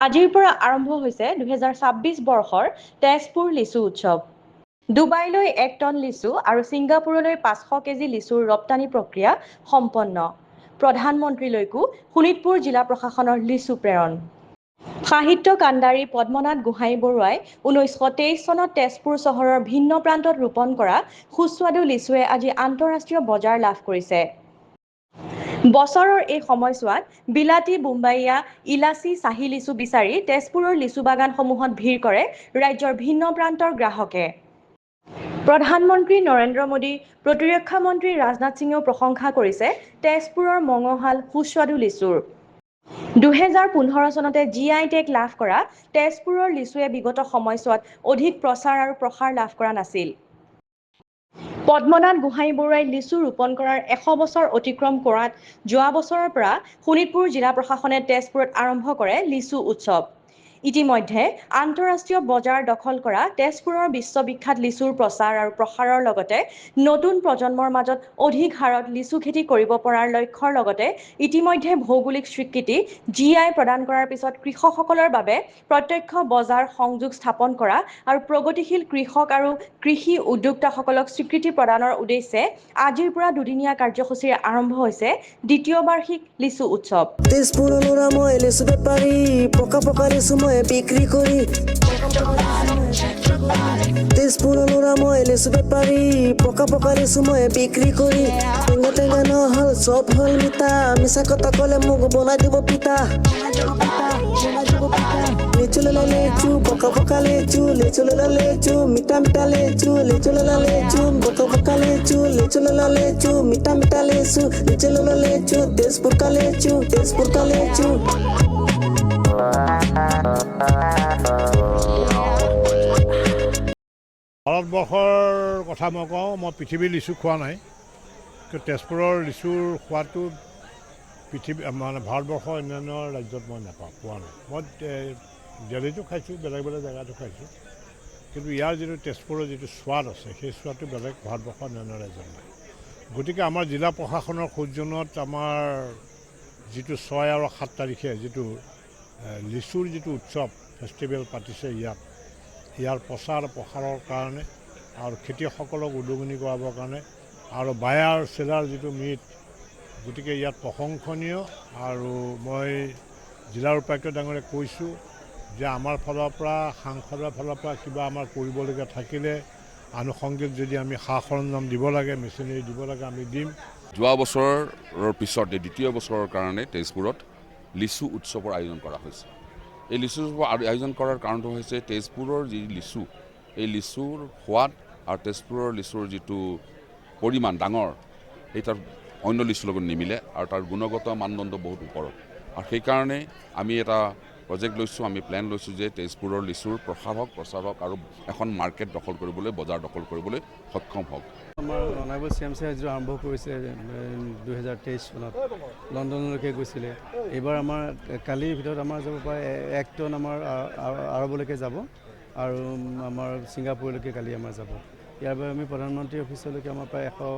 আজিৰ পৰা আৰম্ভ হৈছে 2026 বৰ্ষৰ তেজপুৰ লিচু উৎসৱ। ডুবাইলৈ 1 টন লিচু আৰু ছিংগাপুৰলৈ 500 কেজি লিচুৰ ৰপ্তানি প্ৰক্ৰিয়া সম্পন্ন। প্ৰধানমন্ত্ৰীলৈকো শোণিতপুৰ জিলা প্ৰশাসনৰ লিচু প্ৰেৰণ। সাহিত্য কাণ্ডাৰী পদ্মনাথ গোহাঁই বৰুৱাই 1923 চনত তেজপুৰ চহৰৰ ভিন্ন প্ৰান্তত ৰোপণ কৰা সুস্বাদু লিচুৱে আজি আন্তঃৰাষ্ট্ৰীয় বজাৰ লাভ কৰিছে। বছৰৰ এই সময়ছোৱাত বিলাতী, বোম্বাইয়া, ইলাচি, চাহি লিচু বিচাৰি তেজপুৰৰ লিচু বাগানসমূহত ভিৰ কৰে ৰাজ্যৰ ভিন্ন প্ৰান্তৰ গ্ৰাহকে। প্ৰধানমন্ত্ৰী নৰেন্দ্ৰ মোদী, প্ৰতিৰক্ষা মন্ত্ৰী ৰাজনাথ সিঙেও প্ৰশংসা কৰিছে তেজপুৰৰ মঙহাল সুস্বাদু লিচুৰ। 2015 চনতে GI টেগ লাভ কৰা তেজপুৰৰ লিচুৱে বিগত সময়ছোৱাত অধিক প্ৰচাৰ আৰু প্ৰসাৰ লাভ কৰা নাছিল। পদ্মনাথ গোহাঁই বৰুৱাই লিচু ৰোপণ কৰাৰ 100 বছৰ অতিক্ৰম কৰাত যোৱা বছৰৰ পৰা শোণিতপুৰ জিলা প্ৰশাসনে তেজপুৰত আৰম্ভ কৰে লিচু উৎসৱ। ইতিমধ্যে আন্তঃৰাষ্ট্ৰীয় বজাৰ দখল কৰা তেজপুৰৰ বিশ্ববিখ্যাত লিচুৰ প্ৰচাৰ আৰু প্ৰসাৰৰ লগতে নতুন প্ৰজন্মৰ মাজত অধিক হাৰত লিচু খেতি কৰিব পৰাৰ লক্ষ্যৰ লগতে ইতিমধ্যে ভৌগোলিক স্বীকৃতি GI প্ৰদান কৰাৰ পিছত কৃষকসকলৰ বাবে প্ৰত্যক্ষ বজাৰ সংযোগ স্থাপন কৰা আৰু প্ৰগতিশীল কৃষক আৰু কৃষি উদ্যোক্তাসকলক স্বীকৃতি প্ৰদানৰ উদ্দেশ্যে আজিৰ পৰা দুদিনীয়া কাৰ্যসূচীৰে আৰম্ভ হৈছে দ্বিতীয় বাৰ্ষিক লিচু উৎসৱ। তেজপুৰৰ ল'ৰা মই লিচু বেপাৰী, পকা পকা লিচু মই বিক্ৰী কৰি। তেজপুৰৰ ল'ৰা মই লিচু বেপাৰী, পকা পকা লিচু মই বিক্ৰী কৰি। টেঙা টেঙা নহ'ল চব হ'ল মিঠা, মিছা কথা ক'লে মোক বনাই দিব পিতা। লিচু ললা লিচু, পকা পকা লিচু, লিচু ললা লিচু, মিঠা মিঠা লিচু, লিচু ললা লিচু, পকা পকা লিচু, লিচু ললা লিচু, মিঠা মিঠা লিচু, লিচু ললা লিচু, তেজপুৰ কা লিচু, তেজপুৰ কা লিচু। ভাৰতবৰ্ষৰ কথা মই কওঁ, মই পৃথিৱীৰ লিচু খোৱা নাই, কিন্তু তেজপুৰৰ লিচুৰ সোৱাদটো ভাৰতবৰ্ষৰ অন্যান্য ৰাজ্যত মই নাপাওঁ, পোৱা নাই। মই দিল্লীতো খাইছোঁ, বেলেগ বেলেগ জেগাতো খাইছোঁ, কিন্তু ইয়াৰ যিটো তেজপুৰৰ যিটো সোৱাদ আছে সেই সোৱাদটো বেলেগ ভাৰতবৰ্ষৰ অন্যান্য ৰাজ্যত নাই। গতিকে আমাৰ জিলা প্ৰশাসনৰ সৌজন্যত আমাৰ যিটো 6 আৰু 7 তাৰিখে যিটো লিচুৰ যিটো উৎসৱ ফেষ্টিভেল পাতিছে ইয়াৰ প্ৰচাৰ প্ৰসাৰৰ কাৰণে আৰু খেতিয়কসকলক উদগনি কৰাবৰ কাৰণে আৰু বায়াৰ চেলাৰ যিটো মিট, গতিকে ইয়াত প্ৰশংসনীয়। আৰু মই জিলাৰ উপায়ুক্ত ডাঙৰীয়াক কৈছোঁ যে আমাৰ ফালৰ পৰা সাংসদৰ ফালৰ পৰা কিবা আমাৰ কৰিবলগীয়া থাকিলে আনুষংগিক যদি আমি সা সৰঞ্জাম দিব লাগে, মেচিনাৰী দিব লাগে, আমি দিম। যোৱা বছৰৰ পিছত দ্বিতীয় বছৰৰ কাৰণে তেজপুৰত লিচু উৎসৱৰ আয়োজন কৰা হৈছে। এই লিচু উৎসৱৰ আয়োজন কৰাৰ কাৰণটো হৈছে তেজপুৰৰ যি লিচু, এই লিচুৰ সোৱাদ আৰু তেজপুৰৰ লিচুৰ যিটো পৰিমাণ ডাঙৰ, এই তাৰ অন্য লিচুৰ লগত নিমিলে আৰু তাৰ গুণগত মানদণ্ড বহুত ওপৰত। আৰু সেইকাৰণে আমি এটা প্ৰজেক্ট লৈছোঁ, আমি প্লেন লৈছোঁ যে তেজপুৰৰ লিচুৰ প্ৰসাৰ হওক, প্ৰচাৰ হওক আৰু এখন মাৰ্কেট দখল কৰিবলৈ, বজাৰ দখল কৰিবলৈ সক্ষম হওক। আমাৰ অনাবল CMC যিটো আৰম্ভ কৰিছে 2023 চনত লণ্ডনলৈকে গৈছিলে। এইবাৰ আমাৰ কালিৰ ভিতৰত আমাৰ যাব প্ৰায় 1 টন আমাৰ আৰৱলৈকে যাব আৰু আমাৰ ছিংগাপুৰলৈকে কালি আমাৰ যাব। ইয়াৰ বাবে আমি প্ৰধানমন্ত্ৰী অফিচলৈকে আমাৰ প্ৰায় 100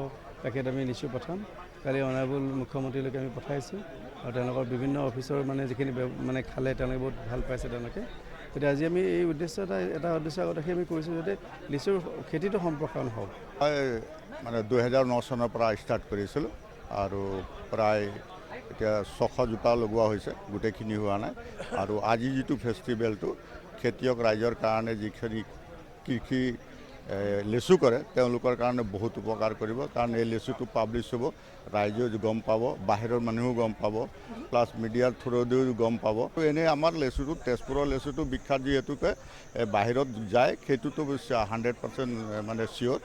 পেকেট আমি লিচু পঠাম। কালি অনাবল মুখ্যমন্ত্ৰীলৈকে আমি পঠাইছোঁ আৰু তেওঁলোকৰ বিভিন্ন অফিচৰ যিখিনি খালে তেওঁলোকে বহুত ভাল পাইছে তেওঁলোকে। গতিকে আজি আমি এই উদ্দেশ্য এটা উদ্দেশ্য আগতে আমি কৰিছোঁ যাতে লিচুৰ খেতিটো সম্প্ৰসাৰণ হওক। মই 2009 চনৰ পৰা ষ্টাৰ্ট কৰিছিলোঁ আৰু প্ৰায় এতিয়া 600 জোপা লগোৱা হৈছে, গোটেইখিনি হোৱা নাই। আৰু আজি যিটো ফেষ্টিভেলটো খেতিয়ক ৰাইজৰ কাৰণে যিখিনি কৃষি লিচু কৰে তেওঁলোকৰ কাৰণে বহুত উপকাৰ কৰিব, কাৰণ এই লিচুটো পাব্লিছ হ'ব, ৰাইজেও গম পাব, বাহিৰৰ মানুহো গম পাব, প্লাছ মিডিয়াৰ থ্ৰুদিও গম পাব। এনেই আমাৰ লিচুটো, তেজপুৰৰ লিচুটো বিখ্যাত যিহেতুকে বাহিৰত যায়, সেইটোতো 100% চিয়'ৰ।